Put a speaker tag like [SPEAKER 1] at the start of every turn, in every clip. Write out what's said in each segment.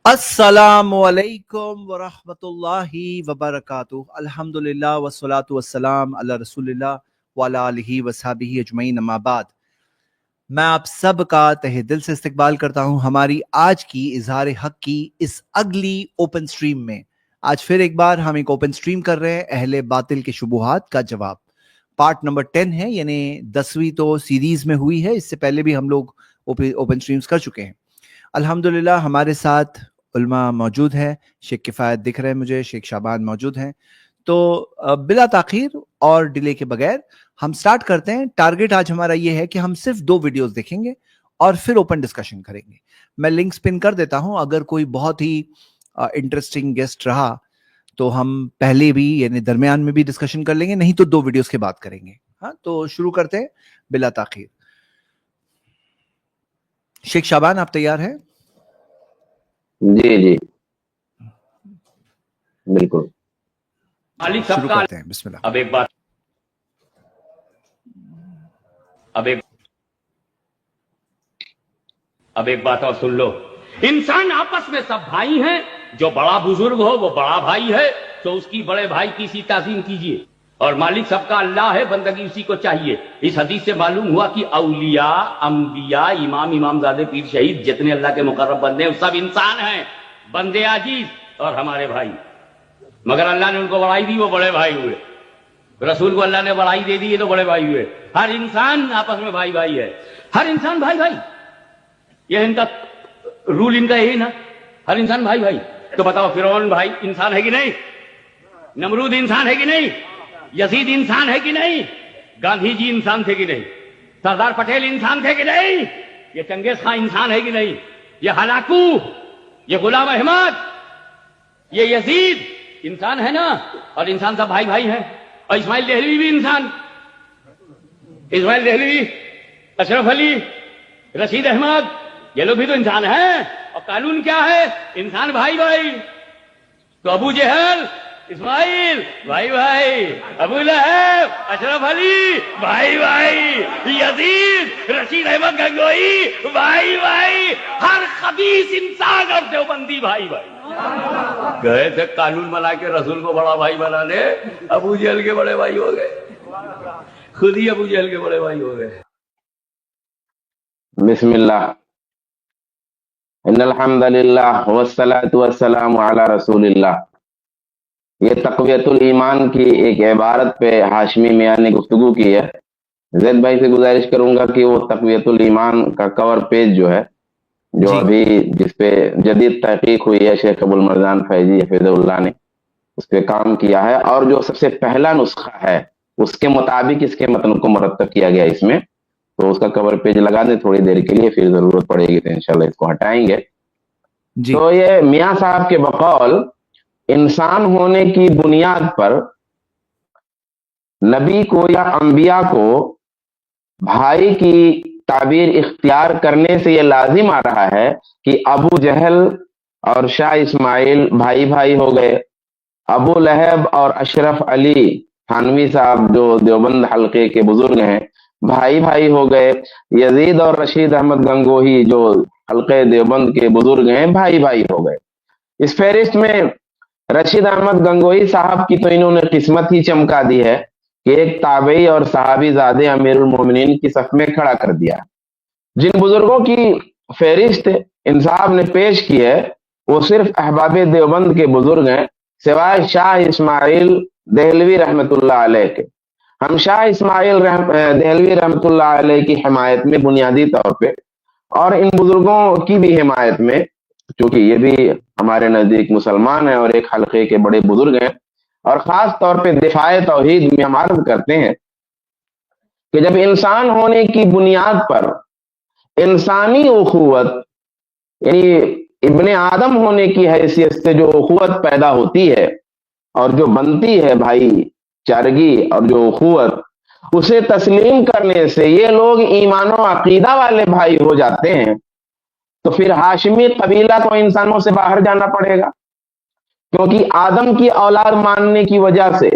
[SPEAKER 1] السلام علیکم ورحمۃ اللہ وبرکاتہ۔ الحمدللہ والصلاۃ والسلام علی رسول اللہ وعلی آلہ وصحبہ اجمعین، اما بعد۔ میں آپ سب کا تہ دل سے استقبال کرتا ہوں ہماری آج کی اظہار حق کی اس اگلی اوپن سٹریم میں۔ آج پھر ایک بار ہم ایک اوپن سٹریم کر رہے ہیں، اہل باطل کے شبہات کا جواب، پارٹ نمبر 10 ہے، یعنی 10ویں تو سیریز میں ہوئی ہے، اس سے پہلے بھی ہم لوگ اوپن سٹریمز کر چکے ہیں۔ الحمدللہ ہمارے ساتھ علماء موجود ہیں، شیخ کفایت دکھ رہے ہیں مجھے، شیخ شعبان موجود ہیں، تو بلا تاخیر اور ڈیلے کے بغیر ہم سٹارٹ کرتے ہیں۔ ٹارگٹ آج ہمارا یہ ہے کہ ہم صرف 2 ویڈیوز دیکھیں گے اور پھر اوپن ڈسکشن کریں گے۔ میں لنکس پن کر دیتا ہوں، اگر کوئی بہت ہی انٹرسٹنگ گیسٹ رہا تو ہم پہلے بھی یعنی درمیان میں بھی ڈسکشن کر لیں گے، نہیں تو 2 ویڈیوز کے بعد کریں گے۔ ہاں تو شروع کرتے ہیں بلا تاخیر۔ شیخ شعبان آپ تیار ہیں؟
[SPEAKER 2] جی بالکل،
[SPEAKER 1] شروع کرتے ہیں، بسم اللہ۔
[SPEAKER 3] اب ایک بات اور سن لو، انسان آپس میں سب بھائی ہیں، جو بڑا بزرگ ہو وہ بڑا بھائی ہے تو اس کی بڑے بھائی کی سی تعظیم کیجئے، اور مالک سب کا اللہ ہے، بندگی اسی کو چاہیے۔ اس حدیث سے معلوم ہوا کہ اولیاء، انبیاء، امامزادے، پیر، شہید، جتنے اللہ کے مقرب بندے ہیں سب انسان ہیں، بندے عاجز اور ہمارے بھائی، مگر اللہ نے ان کو بڑائی دی، وہ بڑے بھائی ہوئے۔ رسول کو اللہ نے بڑائی دے دی، یہ تو بڑے بھائی ہوئے۔ ہر انسان آپس میں بھائی بھائی ہے، ہر انسان بھائی بھائی، یہ ان کا رول، ان کا یہی نا، ہر انسان بھائی بھائی۔ تو بتاؤ فرعون بھائی انسان ہے کہ نہیں؟ نمرود انسان ہے کہ نہیں؟ یزید انسان ہے کہ نہیں؟ گاندھی جی انسان تھے کہ نہیں؟ سردار پٹیل انسان تھے کہ نہیں؟ یہ چنگیز خان انسان ہے کہ نہیں؟ یہ ہلاکو، یہ غلام احمد، یہ یزید انسان ہے نا؟ اور انسان سب بھائی بھائی ہیں۔ اور اسماعیل دہلوی بھی انسان، اسماعیل دہلوی، اشرف علی، رشید احمد، یہ لوگ بھی تو انسان ہیں۔ اور قانون کیا ہے؟ انسان بھائی بھائی۔ تو ابو جہل، اسماعیل بھائی بھائی، ابو لہب، اشرف علی بھائی بھائی، یزید، رشید احمد گنگوئی بھائی بھائی، ہر خبیث انسان اور دیوبندی بھائی بھائی۔ گئے تھے قانون بنا کے رسول کو بڑا بھائی بنانے، ابو جہل کے بڑے بھائی ہو گئے، خود ہی ابو جہل کے بڑے بھائی ہو گئے۔
[SPEAKER 2] بسم اللہ، ان الحمد للہ والصلاۃ والسلام علی رسول اللہ۔ یہ تقویت الایمان کی ایک عبارت پہ ہاشمی میاں نے گفتگو کی ہے۔ زید بھائی سے گزارش کروں گا کہ وہ تقویت الایمان کا کور پیج جو ہے، جو ابھی جس پہ جدید تحقیق ہوئی ہے، شیخ ابو المرجان فیضی حفظہ اللہ نے اس پہ کام کیا ہے، اور جو سب سے پہلا نسخہ ہے اس کے مطابق اس کے متن کو مرتب کیا گیا اس میں، تو اس کا کور پیج لگا دیں تھوڑی دیر کے لیے، پھر ضرورت پڑے گی تو انشاءاللہ اس کو ہٹائیں گے۔ تو یہ میاں صاحب کے بقول انسان ہونے کی بنیاد پر نبی کو یا انبیاء کو بھائی کی تعبیر اختیار کرنے سے یہ لازم آ رہا ہے کہ ابو جہل اور شاہ اسماعیل بھائی بھائی ہو گئے، ابو لہب اور اشرف علی تھانوی صاحب جو دیوبند حلقے کے بزرگ ہیں بھائی بھائی ہو گئے، یزید اور رشید احمد گنگوہی جو حلقے دیوبند کے بزرگ ہیں بھائی بھائی ہو گئے۔ اس فہرست میں رشید احمد گنگوہی صاحب کی تو انہوں نے قسمت ہی چمکا دی ہے کہ ایک تابعی اور صحابی زادے امیر المومنین کی صف میں کھڑا کر دیا۔ جن بزرگوں کی فہرست ان صاحب نے پیش کی ہے وہ صرف احباب دیوبند کے بزرگ ہیں، سوائے شاہ اسماعیل دہلوی رحمت اللہ علیہ کے۔ ہم شاہ اسماعیل دہلوی رحمت اللہ علیہ کی حمایت میں بنیادی طور پہ، اور ان بزرگوں کی بھی حمایت میں، چونکہ یہ بھی ہمارے نزدیک مسلمان ہیں اور ایک حلقے کے بڑے بزرگ ہیں، اور خاص طور پہ دفاع توحید میں ہم عرض کرتے ہیں کہ جب انسان ہونے کی بنیاد پر انسانی اخوت، یعنی ابن آدم ہونے کی حیثیت سے جو اخوت پیدا ہوتی ہے اور جو بنتی ہے بھائی چارگی اور جو اخوت، اسے تسلیم کرنے سے یہ لوگ ایمان و عقیدہ والے بھائی ہو جاتے ہیں، تو پھر ہاشمی قبیلہ کو انسانوں سے باہر جانا پڑے گا، کیونکہ آدم کی اولاد ماننے کی وجہ سے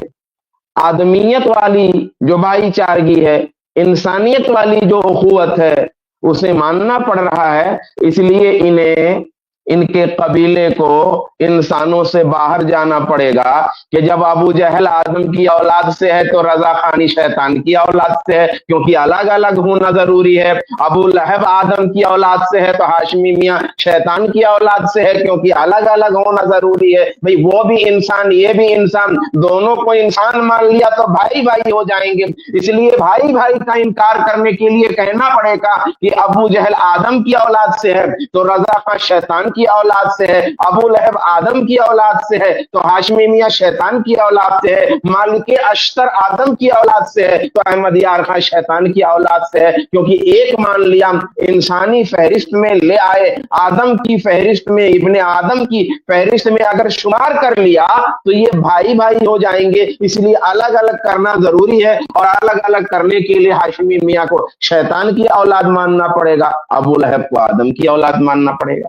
[SPEAKER 2] آدمیت والی جو بھائی چارگی ہے، انسانیت والی جو اخوت ہے، اسے ماننا پڑ رہا ہے۔ اس لیے انہیں ان کے قبیلے کو انسانوں سے باہر جانا پڑے گا کہ جب ابو جہل آدم کی اولاد سے ہے تو رضا خانی شیطان کی اولاد سے ہے، کیونکہ الگ الگ ہونا ضروری ہے۔ ابو لہب آدم کی اولاد سے ہے تو ہاشمی میاں شیطان کی اولاد سے ہے، کیونکہ الگ الگ ہونا ضروری ہے۔ بھئی وہ بھی انسان یہ بھی انسان، دونوں کو انسان مان لیا تو بھائی بھائی ہو جائیں گے۔ اس لیے بھائی بھائی کا انکار کرنے کے لیے کہنا پڑے گا کہ ابو جہل آدم کی اولاد سے ہے تو رضا خان شیطان کی اولاد سے ہے، ابو لہب آدم کی اولاد سے ہے تو ہاشمی میاں شیطان کی اولاد سے ہے، مالک اشتر آدم کی اولاد سے ہے تو احمد یار خان شیطان کی اولاد سے ہے، کیونکہ ایک مان لیا انسانی فہرست میں لے آئے، آدم کی فہرست میں، ابن آدم کی فہرست میں اگر شمار کر لیا تو یہ بھائی بھائی ہو جائیں گے۔ اس لیے الگ الگ کرنا ضروری ہے، اور الگ الگ کرنے کے لیے ہاشمی میاں کو شیطان کی اولاد ماننا پڑے گا، ابو لہب کو آدم کی اولاد ماننا پڑے گا،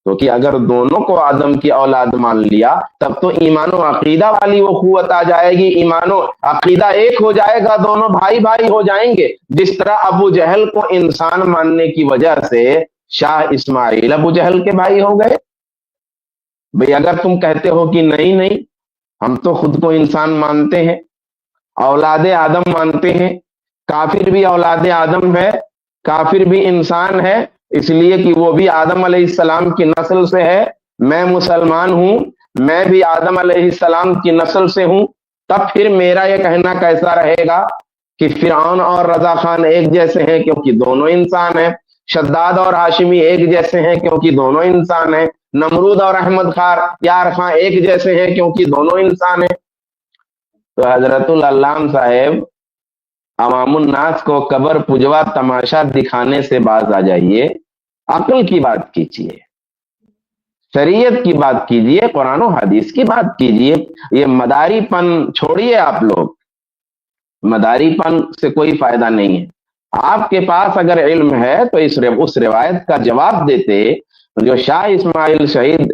[SPEAKER 2] کیونکہ اگر دونوں کو آدم کی اولاد مان لیا تب تو ایمان و عقیدہ والی وہ قوت آ جائے گی، ایمان و عقیدہ ایک ہو جائے گا، دونوں بھائی بھائی ہو جائیں گے۔ جس طرح ابو جہل کو انسان ماننے کی وجہ سے شاہ اسماعیل ابو جہل کے بھائی ہو گئے۔ بھئی اگر تم کہتے ہو کہ نہیں نہیں ہم تو خود کو انسان مانتے ہیں، اولاد آدم مانتے ہیں، کافر بھی اولاد آدم ہے، کافر بھی انسان ہے، اس لیے کہ وہ بھی آدم علیہ السلام کی نسل سے ہے، میں مسلمان ہوں، میں بھی آدم علیہ السلام کی نسل سے ہوں، تب پھر میرا یہ کہنا کیسا رہے گا کہ فرعون اور رضا خان ایک جیسے ہیں کیونکہ دونوں انسان ہیں، شداد اور ہاشمی ایک جیسے ہیں کیونکہ دونوں انسان ہیں، نمرود اور احمد یار خان ایک جیسے ہیں کیونکہ دونوں انسان ہیں۔ تو حضرت العلام صاحب عوام الناس کو قبر پجوا تماشا دکھانے سے باز آ جائیے، عقل کی بات کیجیے، شریعت کی بات کیجیے، قرآن و حدیث کی بات کیجیے۔ یہ مداری پن چھوڑیے، آپ لوگ مداری پن سے کوئی فائدہ نہیں ہے۔ آپ کے پاس اگر علم ہے تو اس روایت کا جواب دیتے جو شاہ اسماعیل شہید،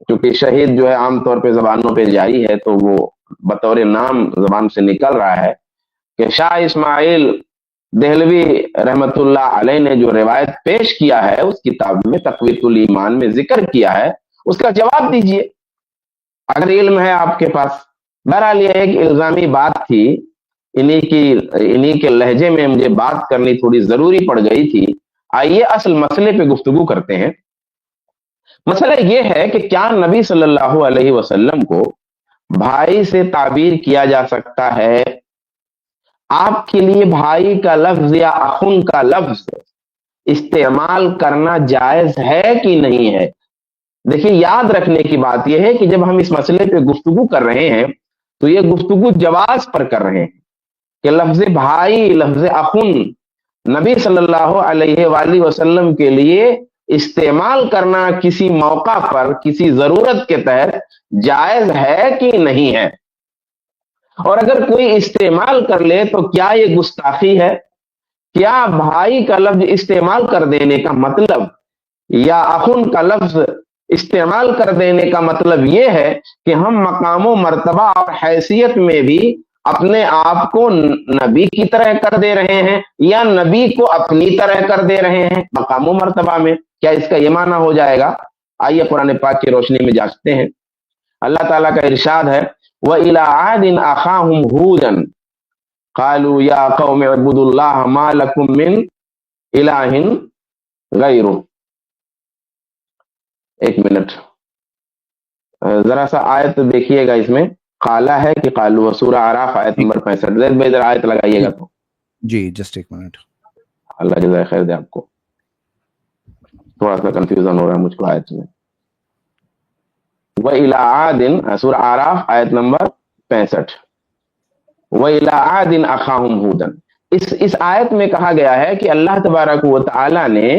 [SPEAKER 2] کیونکہ شہید جو ہے عام طور پہ زبانوں پہ جاری ہے تو وہ بطور نام زبان سے نکل رہا ہے کہ شاہ اسماعیل دہلوی رحمت اللہ علیہ نے جو روایت پیش کیا ہے اس کتاب میں تقویت الایمان میں ذکر کیا ہے، اس کا جواب دیجئے اگر علم ہے آپ کے پاس۔ بہرحال یہ ایک الزامی بات تھی، انہی کے لہجے میں مجھے بات کرنی تھوڑی ضروری پڑ گئی تھی۔ آئیے اصل مسئلے پہ گفتگو کرتے ہیں۔ مسئلہ یہ ہے کہ کیا نبی صلی اللہ علیہ وسلم کو بھائی سے تعبیر کیا جا سکتا ہے؟ آپ کے لیے بھائی کا لفظ یا اخن کا لفظ استعمال کرنا جائز ہے کہ نہیں ہے؟ دیکھیں، یاد رکھنے کی بات یہ ہے کہ جب ہم اس مسئلے پہ گفتگو کر رہے ہیں تو یہ گفتگو جواز پر کر رہے ہیں کہ لفظ بھائی، لفظ اخن نبی صلی اللہ علیہ وآلہ وسلم کے لیے استعمال کرنا کسی موقع پر کسی ضرورت کے تحت جائز ہے کہ نہیں ہے، اور اگر کوئی استعمال کر لے تو کیا یہ گستاخی ہے؟ کیا بھائی کا لفظ استعمال کر دینے کا مطلب یا اخن کا لفظ استعمال کر دینے کا مطلب یہ ہے کہ ہم مقام و مرتبہ اور حیثیت میں بھی اپنے آپ کو نبی کی طرح کر دے رہے ہیں یا نبی کو اپنی طرح کر دے رہے ہیں مقام و مرتبہ میں؟ کیا اس کا یہ معنی ہو جائے گا؟ آئیے قرآن پاک کی روشنی میں جانچتے ہیں۔ اللہ تعالیٰ کا ارشاد ہے وَإِلَىٰ عَادٍ أَخَاهُمْ هُودًا قَالُوا يَا قَوْمِ اعْبُدُوا اللَّهَ مَا لَكُم مِّنْ إِلَٰهٍ غَيْرُهُ۔ ایک منٹ ذرا سا آیت دیکھیے گا، اس میں قالا ہے کہ قالوا، سورہ اعراف آیت نمبر 65۔ زید بھائی ذرا آیت لگائیے گا تو۔
[SPEAKER 1] جی جسٹ ایک منٹ،
[SPEAKER 2] اللہ جزائے خیر دے آپ کو، تھوڑا سا کنفیوژن ہو رہا ہے مجھ کو آیت میں۔ وَإِلَىٰ عَادٍ، سورہ اعراف آیت نمبر 65۔ وَإِلَىٰ عَادٍ أَخَاهُمْ هُودًا، اس آیت میں کہا گیا ہے کہ اللہ تبارک و تعالی نے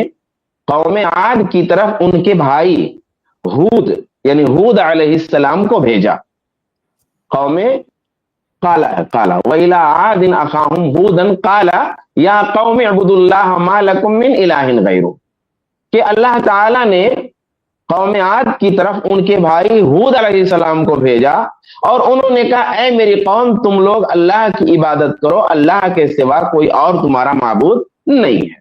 [SPEAKER 2] قوم عاد کی طرف ان کے بھائی ہود یعنی ہود علیہ السلام کو بھیجا۔ قوم قالا وَإِلَىٰ عَادٍ أَخَاهُمْ هُودًا قَالَ يَا قَوْمِ اعْبُدُوا اللَّهَ مَا لَكُم مِّنْ إِلَٰهٍ غَيْرُهُ، کہ اللہ تعالیٰ نے قوم عاد کی طرف ان کے بھائی ہود علیہ السلام کو بھیجا اور انہوں نے کہا اے میری قوم، تم لوگ اللہ کی عبادت کرو، اللہ کے سوا کوئی اور تمہارا معبود نہیں ہے۔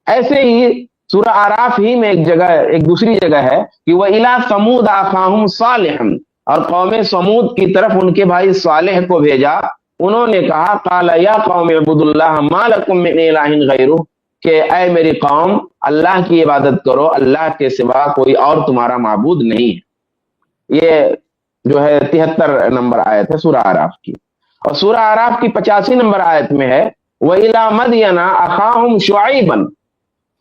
[SPEAKER 2] ایسے ہی सूरह आराफ ही में एक दूसरी जगह है कि वह इला समूद अखाहुम सालिहन, और कौम समूद की तरफ उनके भाई सालेह को भेजा। उन्होंने कहा काला या कौम अब्दुल्लाह मा लकुम मिन इलाहिन गैरुह, कि ऐ मेरी कौम अल्लाह की इबादत करो, अल्लाह के सिवा कोई और तुम्हारा माबूद नहीं है। ये जो है 73 नंबर आयत है सूरह आराफ की। और सूरह आराफ की 85 नंबर आयत में है वह इला मदियना अखाहुम शुआइबन,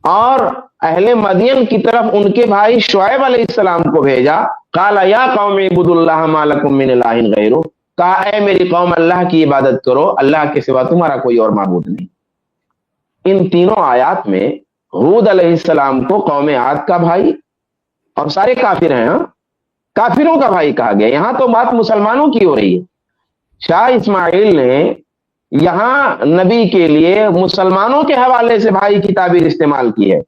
[SPEAKER 2] और अहले मदियन की तरफ उनके भाई शुआइब अलैहिस्सलाम को भेजा। काला या कौम इबुदुल्लाह मा लकुम मिन इलाहिन गैरुह, कहा ऐ मेरी कौम अल्लाह की इबादत करो, अल्लाह के सिवा तुम्हारा कोई और माबूद नहीं। इन तीनों आयात में हूद अलैहिस्सलाम को कौम आद का भाई, और सारे काफिर हैं, हाँ, काफिरों का भाई कहा गया। यहां तो बात मुसलमानों की हो रही है। शाह इस्माइल ने यहां नबी के लिए मुसलमानों के हवाले से भाई की ताबीर इस्तेमाल की है।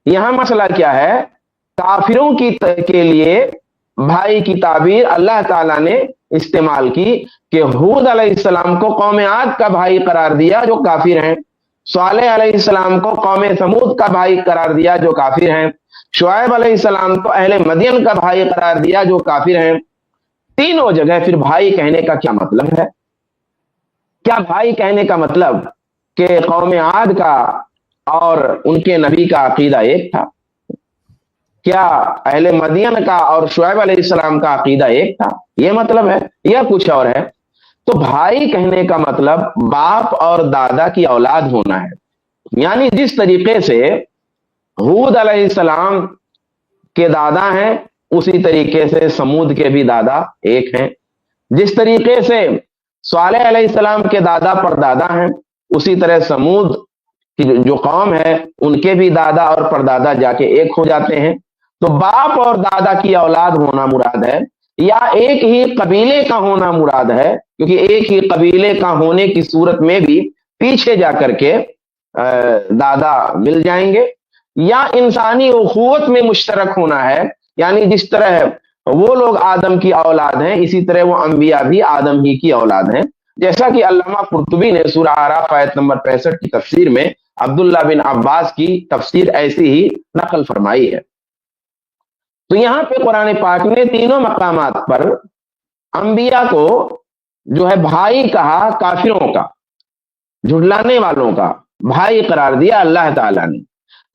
[SPEAKER 2] यहां मसला क्या है, काफिरों के लिए भाई की ताबीर अल्लाह ताला ने इस्तेमाल की कि हूद अलैहिस्सलाम को कौम आद का भाई करार दिया जो काफिर हैं, सालेह अलैहिस्सलाम को कौम समूद का भाई करार दिया जो काफिर हैं, शुआइब अलैहिस्सलाम को अहले मदियन का भाई करार दिया जो काफिर हैं। तीनों जगह फिर भाई कहने का क्या मतलब है? क्या भाई कहने का मतलब कि कौम आद का और उनके नबी का अकीदा एक था? क्या अहले मदियन का और शुआइब अलैहिस्सलाम का अकीदा एक था? यह मतलब है या कुछ और है? तो भाई कहने का मतलब बाप और दादा की औलाद होना है। यानी जिस तरीके से हूद अलैहिस्सलाम के दादा हैं, उसी तरीके से समूद के भी दादा एक हैं। जिस तरीके से सालेह अलैहिस्सलाम के दादा परदादा हैं, उसी तरह समूद की जो कौम है उनके भी दादा और परदादा जाके एक हो जाते हैं। तो बाप और दादा की औलाद होना मुराद है, या एक ही कबीले का होना मुराद है, क्योंकि एक ही कबीले का होने की सूरत में भी पीछे जाकर के दादा मिल जाएंगे, या इंसानी उखुवत में मुश्तरक होना है। यानी जिस तरह वो लोग आदम की औलाद हैं, इसी तरह वो अंबिया भी आदम ही की औलाद हैं। जैसा कि अल्लामा कुर्तुबी ने सूरह आराफ आयत नंबर 65 की तफसीर में अब्दुल्ला बिन अब्बास की तफसीर ऐसी ही नकल फरमाई है। तो यहां पे कुरान पाक ने तीनों मकामात पर अंबिया को जो है भाई कहा, काफिरों का, झुटलाने वालों का भाई करार दिया अल्लाह ताला ने।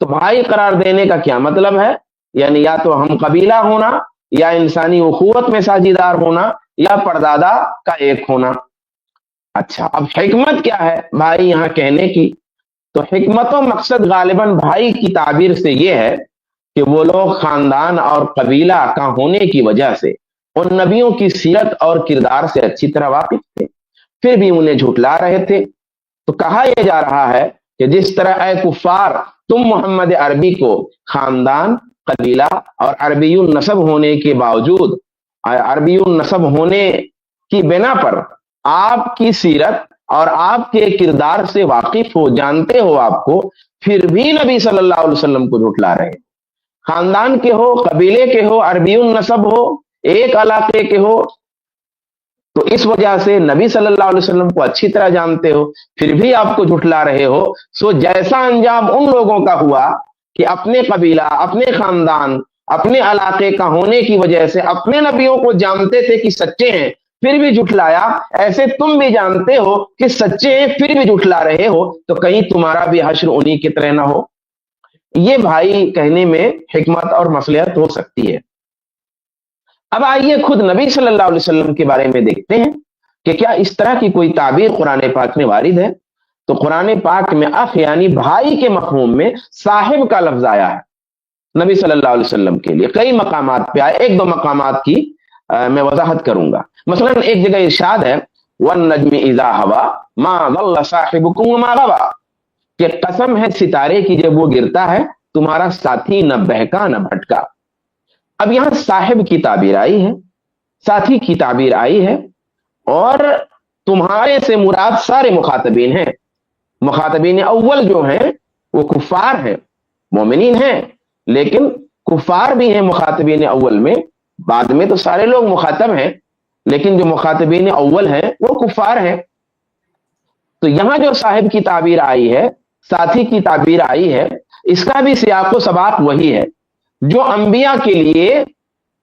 [SPEAKER 2] तो भाई करार देने का क्या मतलब है? यानी या तो हम कबीला होना, या इंसानी उखुवत में साझीदार होना, या परदादा का एक होना। अच्छा, अब हिकमत क्या है भाई यहां कहने की? तो हिकमत और मकसद गालिबन भाई की ताबीर से यह है कि वो लोग खानदान और कबीला का होने की वजह से उन नबियों की सीरत और किरदार से अच्छी तरह वाकिफ थे, फिर भी उन्हें झुटला रहे थे। तो कहा यह जा रहा है कि जिस तरह ऐ कुफार तुम मोहम्मद अरबी को खानदान, कबीला और अरबीयुन नसब होने के बावजूद, अरबीयुन नसब होने की बिना पर आपकी सीरत और आपके किरदार से वाकिफ हो, जानते हो आपको, फिर भी नबी सल्लल्लाहु अलैहि वसल्लम को झुटला रहे। खानदान के हो, कबीले के हो, अरबीयुन नसब हो, एक इलाके के हो, तो इस वजह से नबी सल्लल्लाहु अलैहि वसल्लम को अच्छी तरह जानते हो, फिर भी आपको झुटला रहे हो। सो जैसा अंजाम उन लोगों का हुआ कि अपने कबीला, अपने खानदान, अपने इलाके का होने की वजह से अपने नबियों को जानते थे कि सच्चे हैं, फिर भी झुटलाया, ऐसे तुम भी जानते हो कि सच्चे हैं, फिर भी झुटला रहे हो, तो कहीं तुम्हारा भी हश्र उन्हीं की तरह ना हो। ये भाई कहने में हिकमत और मसलहत हो सकती है। अब आइए खुद नबी सल्लल्लाहु अलैहि वसल्लम के बारे में देखते हैं कि क्या इस तरह की कोई ताबीर कुरान पाक में वारिद है। तो कुरान पाक में अख यानी भाई के मफहूम में साहिब का लफ्ज आया है नबी सल्लल्लाहु अलैहि वसल्लम के लिए। कई मकामात पे आए, एक दो मकामात की मैं वजाहत करूंगा। मसलन एक जगह इरशाद है वन नज्मी इज़ा हवा मा ज़ल्ल साहिबुकुम वमा गवा, कि कसम है सितारे की जब वो गिरता है तुम्हारा साथी न बहका न भटका। अब यहां साहिब की ताबीर आई है, साथी की ताबीर आई है, और तुम्हारे से मुराद सारे मुखातबीन हैं। मुखातबीन अव्वल जो हैं वो कुफार हैं, मोमिनीन हैं, लेकिन कुफार भी हैं मुखातबीन अव्वल में। बाद में तो सारे लोग मुखातब हैं, लेकिन जो मुखातबीन अव्वल हैं वो कुफार हैं। तो यहां जो साहिब की ताबीर आई है साथी की ताबीर आई है, इसका भी सियाको सबाक वही है जो अंबिया के लिए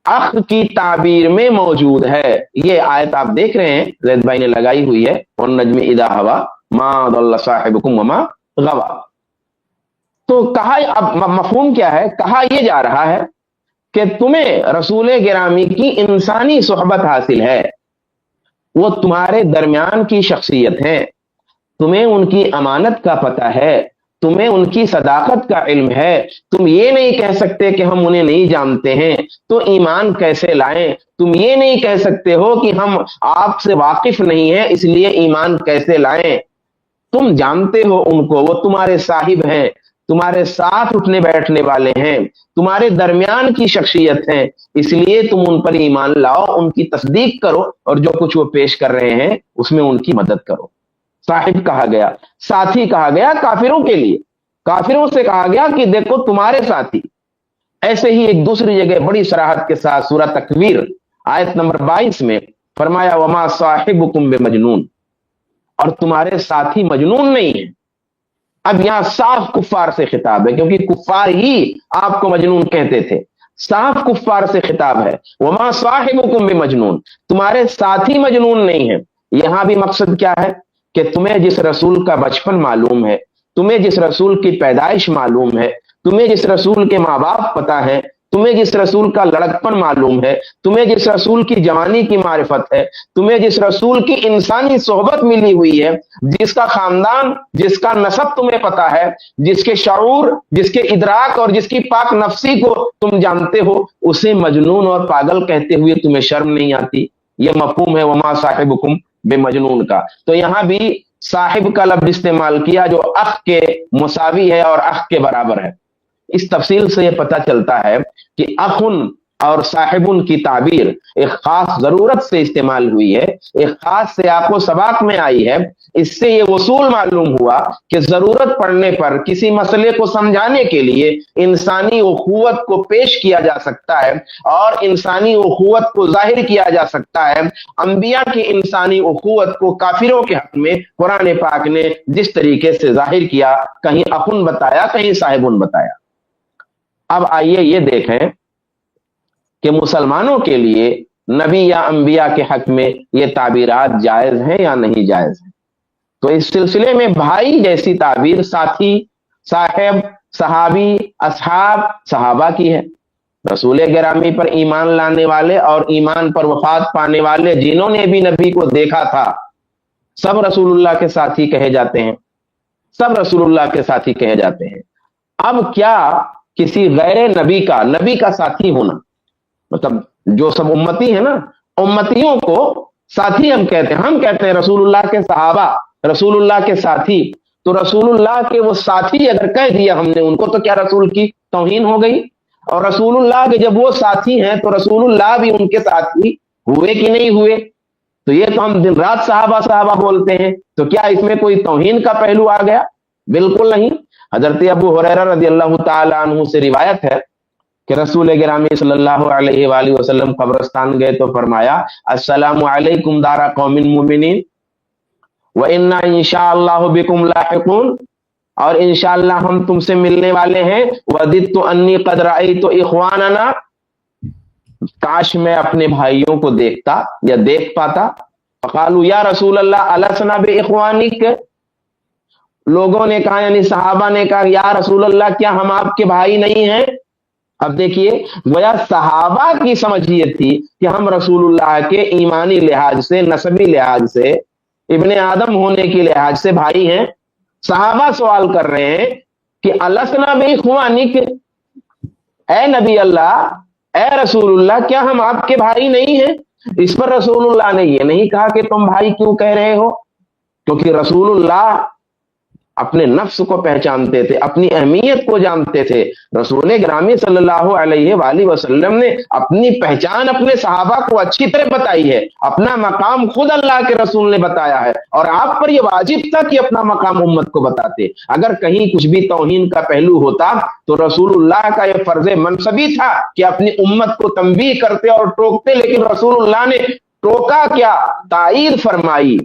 [SPEAKER 2] अख की ताबीर में मौजूद है। ये आयत आप देख रहे हैं, जैद भाई ने लगाई हुई है, और नज्म इदा हवा मा दल्ला साहिबुकुम वमा गवा। तो कहा, अब मफहूम क्या है? कहा यह जा रहा है कि तुम्हें रसूल गिरामी की इंसानी सोहबत हासिल है, वो तुम्हारे दरमियान की शख्सियत है, तुम्हें उनकी अमानत का पता है, तुम्हें उनकी सदाकत का इल्म है। तुम ये नहीं कह सकते कि हम उन्हें नहीं जानते हैं, तो ईमान कैसे लाएं? तुम ये नहीं कह सकते हो कि हम आपसे वाकिफ नहीं हैं, इसलिए ईमान कैसे लाएं? तुम जानते हो उनको, वो तुम्हारे साहिब हैं, तुम्हारे साथ उठने बैठने वाले हैं, तुम्हारे दरमियान की शख्सियत हैं, इसलिए तुम उन पर ईमान लाओ, उनकी तस्दीक करो, और जो कुछ वो पेश कर रहे हैं उसमें उनकी मदद करो। साहिब कहा गया, साथी कहा गया काफिरों के लिए। काफिरों से कहा गया कि देखो तुम्हारे साथी। ऐसे ही एक दूसरी जगह बड़ी सराहत के साथ सूरह तकवीर आयत नंबर 22 में फरमाया वमा साहिबुकुम बिमजनून, और तुम्हारे साथी मजनून नहीं है। अब यहां साफ कुफ्फार से खिताब है, क्योंकि कुफ्फार ही आपको मजनून कहते थे। साफ कुफ्फार से खिताब है, वमा साहिबुकुम बिमजनून, तुम्हारे साथी मजनून नहीं है। यहां भी मकसद क्या है कि तुम्हें जिस रसूल का बचपन मालूम है, तुम्हें जिस रसूल की पैदाइश मालूम है, तुम्हें जिस रसूल के माँ बाप पता है, तुम्हें जिस रसूल का लड़कपन मालूम है, तुम्हें जिस रसूल की जवानी की मारिफत है, तुम्हें जिस रसूल की इंसानी सोहबत मिली हुई है, जिसका खानदान, जिसका नसब तुम्हें पता है, जिसके शऊर, जिसके इदराक और जिसकी पाक नफसी को तुम जानते हो, उसे मजनून और पागल कहते हुए तुम्हें शर्म नहीं आती? यह मफहूम है वमा साहिबुकुम बेमजनून का। तो यहां भी साहिब का लफ्ज इस्तेमाल किया जो अख के मुसावी है और अख के बराबर है। इस तफसील से यह पता चलता है कि अखुन और साहिबुन की ताबीर एक खास जरूरत से इस्तेमाल हुई है, एक खास सियाको सबाक में आई है। इससे ये वसूल मालूम हुआ कि जरूरत पड़ने पर किसी मसले को समझाने के लिए इंसानी उखुवत को पेश किया जा सकता है और इंसानी उखुवत को जाहिर किया जा सकता है। अंबिया की इंसानी उखुवत को काफिरों के हक में कुरान पाक ने जिस तरीके से जाहिर किया, कहीं अखुन बताया, कहीं साहिबुन बताया। अब आइए ये देखें कि मुसलमानों के लिए नबी या अंबिया के हक में ये ताबीरात जायज हैं या नहीं जायज हैं। तो इस सिलसिले में भाई जैसी ताबीर साथी, साहिब, सहाबी, असहाब, सहाबा की है। रसूल गिरामी पर ईमान लाने वाले और ईमान पर वफात पाने वाले जिन्होंने भी नबी को देखा था, सब रसूलुल्लाह के साथी कहे जाते हैं, सब रसूलुल्लाह के साथी कहे जाते हैं। अब क्या किसी गैर नबी का साथी होना, मतलब जो सब उम्मती है ना, उम्मतियों को साथी हम कहते हैं रसूलुल्लाह के सहाबा, रसूलुल्लाह के साथी। तो रसूलुल्लाह के वो साथी अगर कह दिया हमने उनको, तो क्या रसूल की तौहीन हो गई? और रसूलुल्लाह के जब वो साथी हैं तो रसूलुल्लाह भी उनके साथी हुए कि नहीं हुए? तो ये तो हम दिन रात सहाबा सहाबा बोलते हैं, तो क्या इसमें कोई तौहीन का पहलू आ गया? बिल्कुल नहीं। हजरत अबू हुरैरा रज़ियल्लाहु ताला अन्हु से रिवायत है कि रसूल गिरामी सल्लल्लाहु अलैहि वसल्लम कब्रिस्तान गए तो फरमाया अस्सलामु अलैकुम दारा कौमिन मुमिनीन व इन्ना इंशाअल्लाहु बिकुम लाहिकून, और इंशाअल्लाह हम तुमसे मिलने वाले हैं। वदित्तु अन्नी क़द रअयतु इख्वानना, काश मैं अपने भाइयों को देखता या देख पाता। फ़क़ालू या रसूल अल्लाह अलसना बि इख्वानिक, लोगों ने कहा, यानी सहाबा ने कहा, या रसूल अल्लाह क्या हम आपके भाई नहीं हैं? अब देखिए, गोया सहाबा की समझ ये थी कि हम रसूलुल्लाह के ईमानी लिहाज से, नसबी लिहाज से, इब्ने आदम होने के लिहाज से भाई हैं। सहाबा सवाल कर रहे हैं कि अलसना बि इख्वानिक, ए नबी अल्लाह, ए रसूलुल्लाह, क्या हम आपके भाई नहीं हैं? इस पर रसूलुल्लाह ने ये नहीं कहा कि तुम भाई क्यों कह रहे हो, क्योंकि रसूलुल्लाह अपने नफ्स को पहचानते थे, अपनी अहमियत को जानते थे। रसूल गिरामी सल्लल्लाहु अलैहि वसल्लम ने अपनी पहचान अपने सहाबा को अच्छी तरह बताई है, अपना मकाम खुद अल्लाह के रसूल ने बताया है, और आप पर यह वाजिब था कि अपना मकाम उम्मत को बताते। अगर कहीं कुछ भी तौहीन का पहलू होता तो रसूलुल्लाह का यह फर्ज मनसबी था कि अपनी उम्मत को तंबीह करते और टोकते, लेकिन रसूलुल्लाह ने टोका क्या? ताईद फरमाई,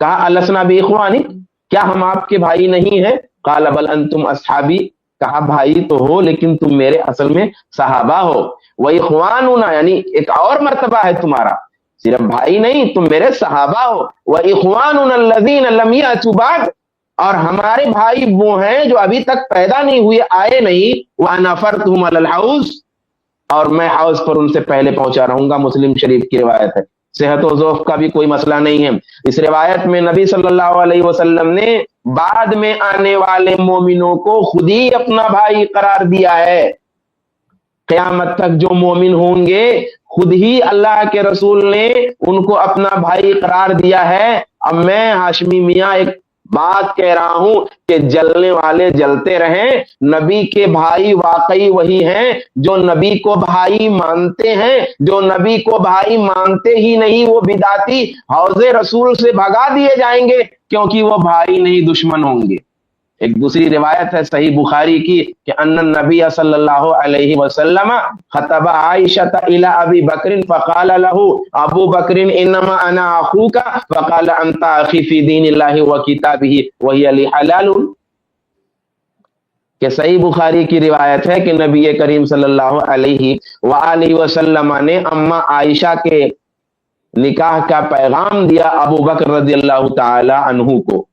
[SPEAKER 2] कहा अलसना बि इख्वानिक, क्या हम आपके भाई नहीं हैं? قال بل انتم اصحابی، کہا بھائی تو ہو لیکن تم میرے اصل میں صحابہ ہو. وَإِخْوَانُنَا، یعنی ایک اور مرتبہ ہے تمہارا، صرف بھائی نہیں تم میرے صحابہ ہو. وَإِخْوَانُنَا الَّذِينَ لَمْ يَأْتُوا بَعْدُ، اور ہمارے بھائی وہ ہیں جو ابھی تک پیدا نہیں ہوئے، آئے نہیں. وَأَنَفَرْتُهُمْ عَلَى الْحَوْضِ، اور میں حوض پر ان سے پہلے پہنچا رہوں گا. مسلم شریف کی روایت ہے، صحت و ذوق کا بھی کوئی مسئلہ نہیں ہے. اس روایت میں نبی صلی اللہ علیہ وسلم نے بعد میں آنے والے مومنوں کو خود ہی اپنا بھائی قرار دیا ہے. قیامت تک جو مومن ہوں گے خود ہی اللہ کے رسول نے ان کو اپنا بھائی قرار دیا ہے. اب میں ہاشمی میاں ایک بات کہہ رہا ہوں کہ جلنے والے جلتے رہیں. نبی کے بھائی واقعی وہی ہیں جو نبی کو بھائی مانتے ہیں. جو نبی کو بھائی مانتے ہی نہیں وہ بدعتی حوض رسول سے بھگا دیے جائیں گے، کیونکہ وہ بھائی نہیں دشمن ہوں گے. ایک دوسری روایت ہے صحیح بخاری کی کہ ان النبی صلی اللہ علیہ وسلم خطب عائشہ الی ابی بکر فقال له ابو بکر انما انا اخوک فقال انت اخی فی دین اللہ وکتابہ وہی لی حلال. کہ صحیح بخاری کی روایت ہے کہ نبی کریم صلی اللہ علیہ وآلہ وسلم نے اما عائشہ کے نکاح کا پیغام دیا ابو بکر رضی اللہ تعالی عنہ کو.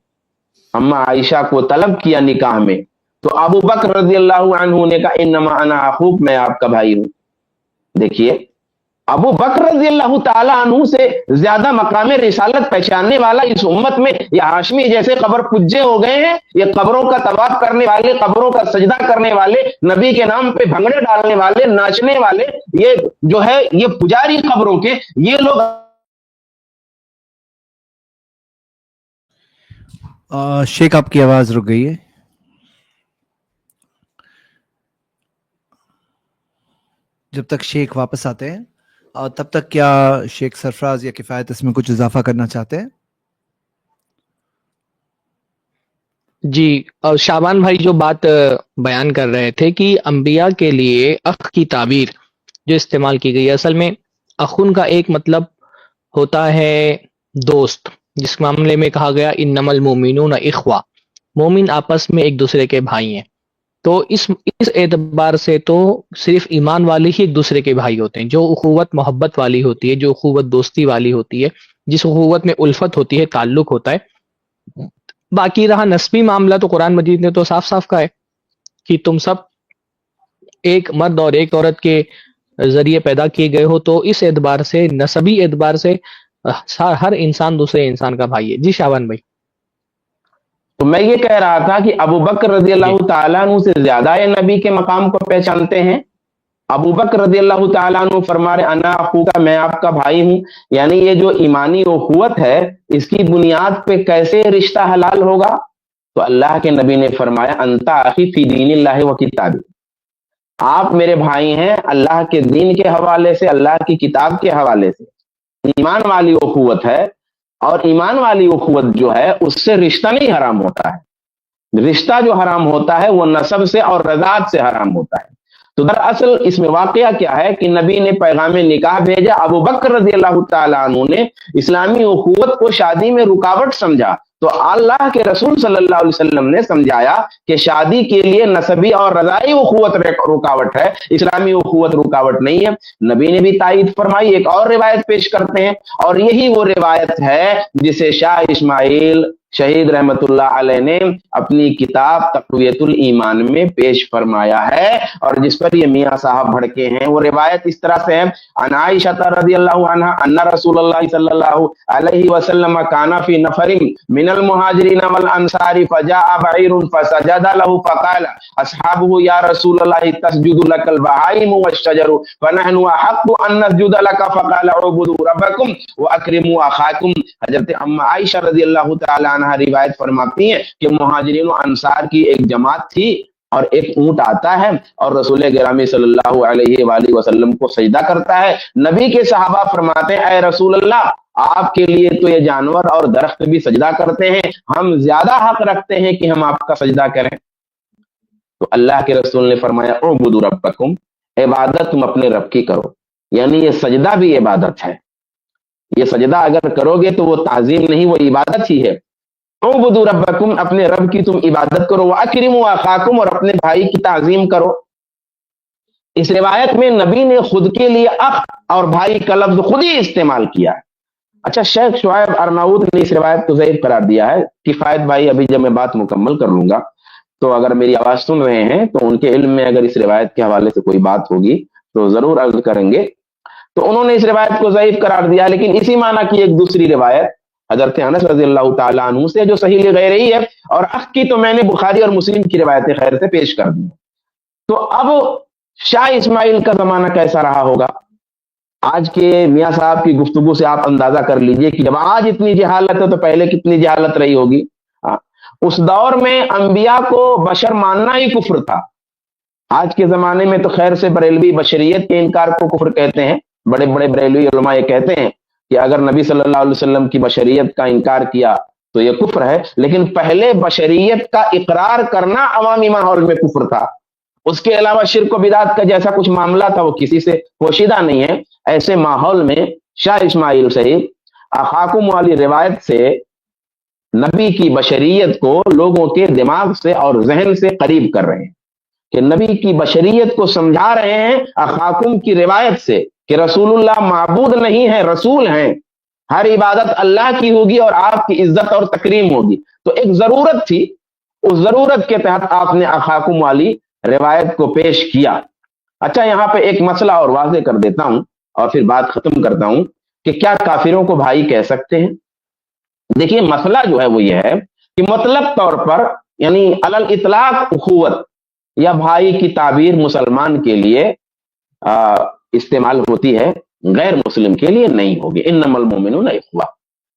[SPEAKER 2] اما عائشہ کو طلب کیا نکاح میں، تو ابو بکر رضی اللہ عنہ نے کہا انما انا اخوک، میں آپ کا بھائی ہوں. دیکھیے ابو بکر رضی اللہ تعالی عنہ سے زیادہ مقام رسالت پہچاننے والا اس امت میں یہ ہاشمی جیسے قبر پجے ہو گئے ہیں. یہ قبروں کا طواف کرنے والے، قبروں کا سجدہ کرنے والے، نبی کے نام پہ بھنگڑے ڈالنے والے، ناچنے والے، یہ جو ہے یہ پجاری قبروں کے، یہ لوگ.
[SPEAKER 1] شیخ آپ کی آواز رک گئی ہے. جب تک شیخ واپس آتے ہیں تب تک کیا شیخ سرفراز یا کفایت اس میں کچھ اضافہ کرنا چاہتے ہیں؟
[SPEAKER 4] جی، شعبان بھائی جو بات بیان کر رہے تھے کہ انبیاء کے لیے اخ کی تعبیر جو استعمال کی گئی ہے، اصل میں اخن کا ایک مطلب ہوتا ہے دوست، جس معاملے میں کہا گیا انما المؤمنون اخوہ، مومن آپس میں ایک دوسرے کے بھائی ہیں. تو اس اعتبار سے تو صرف ایمان والے ہی ایک دوسرے کے بھائی ہوتے ہیں. جو اخوت محبت والی ہوتی ہے، جو اخوت دوستی والی ہوتی ہے، جس اخوت میں الفت ہوتی ہے، تعلق ہوتا ہے. باقی رہا نسبی معاملہ تو قرآن مجید نے تو صاف صاف کہا ہے کہ تم سب ایک مرد اور ایک عورت کے ذریعے پیدا کیے گئے ہو. تو اس اعتبار سے، نسبی اعتبار سے ہر انسان دوسرے انسان کا بھائی ہے. جی شعبان بھائی.
[SPEAKER 2] تو میں یہ کہہ رہا تھا کہ ابو بکر رضی اللہ تعالیٰ عنہ سے زیادہ یہ نبی کے مقام کو پہچانتے ہیں. ابو بکر رضی اللہ تعالیٰ عنہ فرما رہے انا اخوکا، میں آپ کا بھائی ہوں. یعنی یہ جو ایمانی اخوت ہے اس کی بنیاد پہ کیسے رشتہ حلال ہوگا؟ تو اللہ کے نبی نے فرمایا انت اخی فی دین اللہ و کتابہ، آپ میرے بھائی ہیں اللہ کے دین کے حوالے سے، اللہ کی کتاب کے حوالے سے. ایمان والی اخوت ہے، اور ایمان والی اخوت جو ہے اس سے رشتہ نہیں حرام ہوتا ہے. رشتہ جو حرام ہوتا ہے وہ نسب سے اور رضاعت سے حرام ہوتا ہے. تو دراصل اس میں واقعہ کیا ہے کہ نبی نے پیغام نکاح بھیجا، ابو بکر رضی اللہ تعالیٰ عنہ نے اسلامی اخوت کو شادی میں رکاوٹ سمجھا. تو اللہ کے رسول صلی اللہ علیہ وسلم نے سمجھایا کہ شادی کے لیے نسبی اور رضائی اخوت رکاوٹ ہے، اسلامی اخوت رکاوٹ نہیں ہے. نبی نے بھی تائید فرمائی. ایک اور روایت پیش کرتے ہیں، اور یہی وہ روایت ہے جسے شاہ اسماعیل شہید رحمت اللہ علیہ نے اپنی کتاب تقویت الایمان میں پیش فرمایا ہے، اور جس پر یہ میاں صاحب بھڑکے ہیں. وہ روایت اس طرح سے ہے، عن عائشہ رضی اللہ عنہ ان رسول اللہ صلی اللہ علیہ وسلم کان فی نفر من المہاجرین والانصار فجاء بعیر فسجد له فقال اصحابه یا رسول اللہ تسجد لك البهائم والشجر فنحن احق ان نسجد لك فقال اعبدوا ربكم واکرموا اخاکم. حضرت اما عائشہ رضی اللہ تعالی عنہ روایت فرماتی ہیں کہ مہاجرین و انصار کی ایک جماعت تھی، اور ایک اونٹ آتا ہے اور رسول گرامی صلی اللہ علیہ وآلہ وسلم کو سجدہ کرتا ہے. نبی کے صحابہ فرماتے ہیں اے رسول اللہ، آپ کے لیے تو یہ جانور اور درخت بھی سجدہ کرتے ہیں، ہم زیادہ حق رکھتے ہیں کہ ہم آپ کا سجدہ کریں. تو اللہ کے رسول نے فرمایا اعبدوا ربکم، عبادت تم اپنے رب کی کرو. یعنی یہ سجدہ بھی عبادت ہے. یہ سجدہ اگر کرو گے تو وہ تعظیم نہیں، وہ عبادت ہی ہے. उबुदू रब्बकुम, अपने रब की तुम इबादत करो, व अकरिमू अखाकुम, और अपने भाई की ताजीम करो। इस रिवायत में नबी ने खुद के लिए अख और भाई का लफ्ज खुद ही इस्तेमाल किया है। अच्छा, शेख शुआइब अरनाउत ने इस रिवायत को ज़ईफ करार दिया है। किफायत भाई, अभी जब मैं बात मुकम्मल कर लूंगा तो अगर मेरी आवाज सुन रहे हैं तो उनके इल्म में अगर इस रिवायत के हवाले से कोई बात होगी तो जरूर अर्ज करेंगे। तो उन्होंने इस रिवायत को ज़ईफ करार दिया, लेकिन इसी माना की एक दूसरी रिवायत हजरत अनस रज़ियल्लाहु ताला अन्हु से जो सही गैर रही है, और अख की तो मैंने बुखारी और मुस्लिम की रिवायतें खैर से पेश कर दी। तो अब शाह इस्माइल का जमाना कैसा रहा होगा? आज के मियाँ साहब की गुफ्तगू से आप अंदाजा कर लीजिए कि जब आज इतनी जहालत है तो पहले कितनी जहालत रही होगी। उस दौर में अंबिया को बशर मानना ही कुफ्र था। आज के जमाने में तो खैर से बरेलवी बशरियत के इनकार को कुफ्र कहते हैं। बड़े बड़े बरेलवी उलमा ये कहते हैं कि अगर नबी सल्लल्लाहु अलैहि वसल्लम की बशरियत का इनकार किया तो ये कुफ्र है, लेकिन पहले बशरियत का इकरार करना अवामी माहौल में कुफ्र था। उसके अलावा शिर्क व बिदात का जैसा कुछ मामला था वो किसी से पोशीदा नहीं है। ऐसे माहौल में शाह इस्माइल सहीद अखाकुम वाली रिवायत से नबी की बशरियत को लोगों के दिमाग से और जहन से करीब कर रहे हैं, कि नबी की बशरियत को समझा रहे हैं अखाकुम की रिवायत से कि रसूलुल्लाह माबूद नहीं है, रसूल हैं, हर इबादत अल्लाह की होगी और आपकी इज्जत और तकरीम होगी। तो एक जरूरत थी, उस जरूरत के तहत आपने अखाकुम वाली रिवायत को पेश किया। अच्छा, यहाँ पे एक मसला और वाज़े कर देता हूं और फिर बात खत्म करता हूं कि क्या काफिरों को भाई कह सकते हैं? देखिए, मसला जो है वो ये है कि मतलब तौर पर यानी अलल इतलाक उखुवत या भाई की ताबीर मुसलमान के लिए इस्तेमाल होती है, गैर मुस्लिम के लिए नहीं होगी। इन्नमल मोमिनून इख्वा,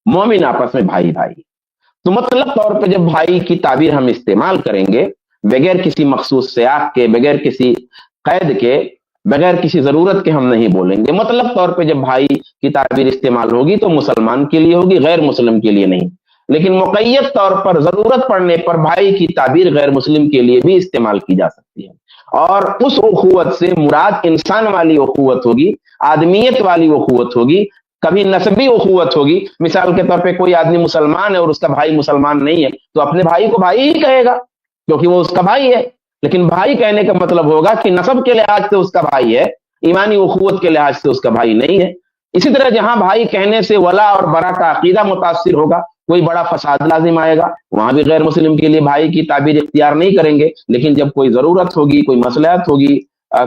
[SPEAKER 2] मोमिन आपस में भाई भाई। तो मतलब तौर पर जब भाई की ताबीर हम इस्तेमाल करेंगे बगैर किसी मखसूस सियाक के, बगैर किसी कैद के, बगैर किसी जरूरत के हम नहीं बोलेंगे। मतलब तौर पे जब भाई की ताबीर इस्तेमाल होगी तो मुसलमान के लिए होगी, गैर मुस्लिम के लिए नहीं। लेकिन मुक़य्यद तौर पर जरूरत पड़ने पर भाई की ताबीर गैर मुस्लिम के लिए भी इस्तेमाल की जा सकती है। और उस उखुवत से मुराद इंसान वाली उखुवत होगी, आदमियत वाली उखुवत होगी, कभी नस्बी उखुवत होगी। मिसाल के तौर पर कोई आदमी मुसलमान है और उसका भाई मुसलमान नहीं है तो अपने भाई को भाई ही कहेगा क्योंकि वो उसका भाई है। लेकिन भाई कहने का मतलब होगा कि नसब के लिहाज से उसका भाई है, ईमानी उखुवत के लिहाज से उसका भाई नहीं है। इसी तरह जहां भाई कहने से वला और बरा का अकीदा मुतासिर होगा, कोई बड़ा फसाद लाजिम आएगा, वहां भी गैर मुस्लिम के लिए भाई की ताबीर इख्तियार नहीं करेंगे। लेकिन जब कोई जरूरत होगी, कोई मसलहत होगी,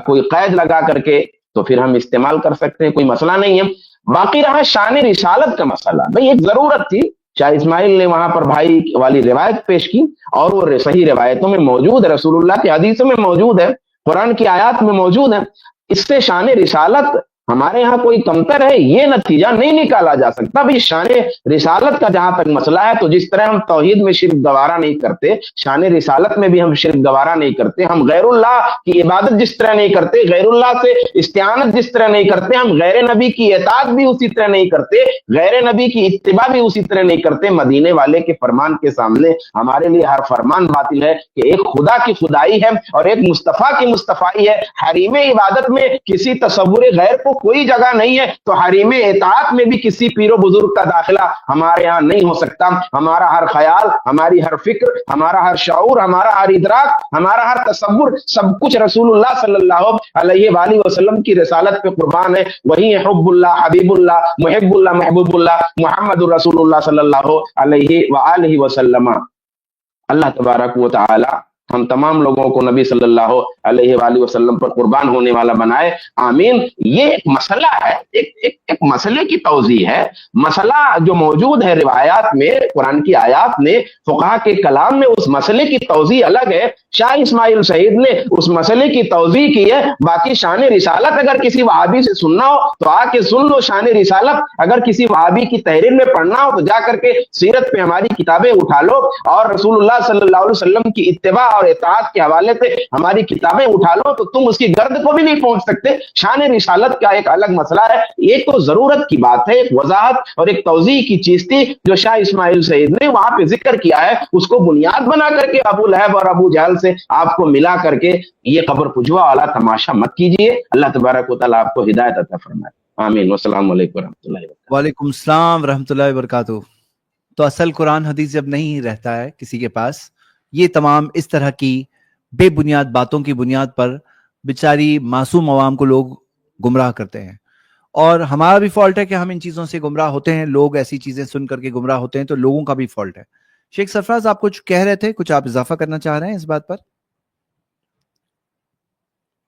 [SPEAKER 2] कोई कैद लगा करके, तो फिर हम इस्तेमाल कर सकते हैं, कोई मसला नहीं है। बाकी रहा शान रिसालत का मसला, भाई एक जरूरत थी, शाह इस्माइल ने वहां पर भाई वाली रिवायत पेश की और वो सही रिवायतों में मौजूद है, रसूलुल्लाह की हदीसों में मौजूद है, कुरान की आयत में मौजूद है। इससे शान रिसालत हमारे यहाँ कोई कमतर है ये नतीजा नहीं निकाला जा सकता। भाई शान रिसालत का जहां तक मसला है तो जिस तरह हम तौहीद में शिर्क गवारा नहीं करते, शान रिसालत में भी हम शिर्क गवारा नहीं करते। हम गैरुल्लाह की इबादत जिस तरह नहीं करते, गैरुल्लाह से इस्तिआनत जिस तरह नहीं करते, हम गैर नबी की इताअत भी उसी तरह नहीं करते, गैर नबी की इत्तिबा भी उसी तरह नहीं करते। मदीने वाले के फरमान के सामने हमारे लिए हर फरमान बातिल है कि एक खुदा की खुदाई है और एक मुस्तफा की मुस्तफाई है। हरीम इबादत में किसी तसव्वुर गैर को कोई जगह नहीं है, तो हरीम इताअत में भी किसी पीरो बुजुर्ग का दाखिला हमारे यहाँ नहीं हो सकता। हमारा हर ख्याल, हमारी हर फिक्र, हमारा हर शऊर, हमारा हर इदराक, हमारा हर तसव्वुर, सब कुछ रसूलुल्लाह सल्लल्लाहु अलैहि वसल्लम की रिसालत पे कुर्बान है। वही है हुब्बुल्लाह, हबीबुल्लाह, मुहिब्बुल्लाह, महबूबुल्लाह, मुहम्मदुर रसूलुल्लाह सल्लल्लाहु अलैहि वसल्लम। अल्लाह तबारक व तआला हम तमाम लोगों को नबी सल्लल्लाहु अलैहि वसल्लम पर कुर्बान होने वाला बनाए, आमीन। ये एक मसला है, एक मसले की तौज़ी है। मसला जो मौजूद है रिवायात में, कुरान की आयत में, फुक़हा के कलाम में, उस मसले की तौज़ी अलग है। शाह इस्माइल सईद ने उस मसले की तौज़ी की है। बाकी शान रिसालत अगर किसी वहाबी से सुनना हो तो आके सुन लो शान रिसालत। अगर किसी वहाबी की तहरीर में पढ़ना हो तो जा करके सीरत पे हमारी किताबें उठा लो और रसूलुल्लाह सल्लल्लाहु अलैहि वसल्लम की इत्तिबा और इताअत के हवाले से हमारी किताबें उठा लो, तो तुम उसकी गर्द को भी नहीं पहुंच सकते। शान रिसालत का एक अलग मसला है। ये तो जरूरत की बात है, एक वजाहत और एक तौज़ी की चीज थी जो शाह इस्माइल सईद ने वहां पे जिक्र किया है। उसको बुनियाद बना करके अबू लहब और अबू जहल से आपको मिला करके ये कब्र पुजवा वाला तमाशा मत कीजिए। अल्लाह तबारक व तआला आपको हिदायत अता फरमाए, आमीन। वस्सलामु अलैकुम रहमतुल्लाहि व बरकातुहू।
[SPEAKER 1] वालेकुम सलाम रहमतुल्लाहि व बरकातुहू। تو اصل قرآن حدیث جب نہیں رہتا ہے کسی کے پاس، یہ تمام اس طرح کی بے بنیاد باتوں کی بنیاد پر بیچاری معصوم عوام کو لوگ گمراہ کرتے ہیں. اور ہمارا بھی فالٹ ہے کہ ہم ان چیزوں سے گمراہ ہوتے ہیں، لوگ ایسی چیزیں سن کر کے گمراہ ہوتے ہیں، تو لوگوں کا بھی فالٹ ہے. شیخ سرفراز آپ کچھ کہہ رہے تھے، کچھ آپ اضافہ کرنا چاہ رہے ہیں اس بات پر؟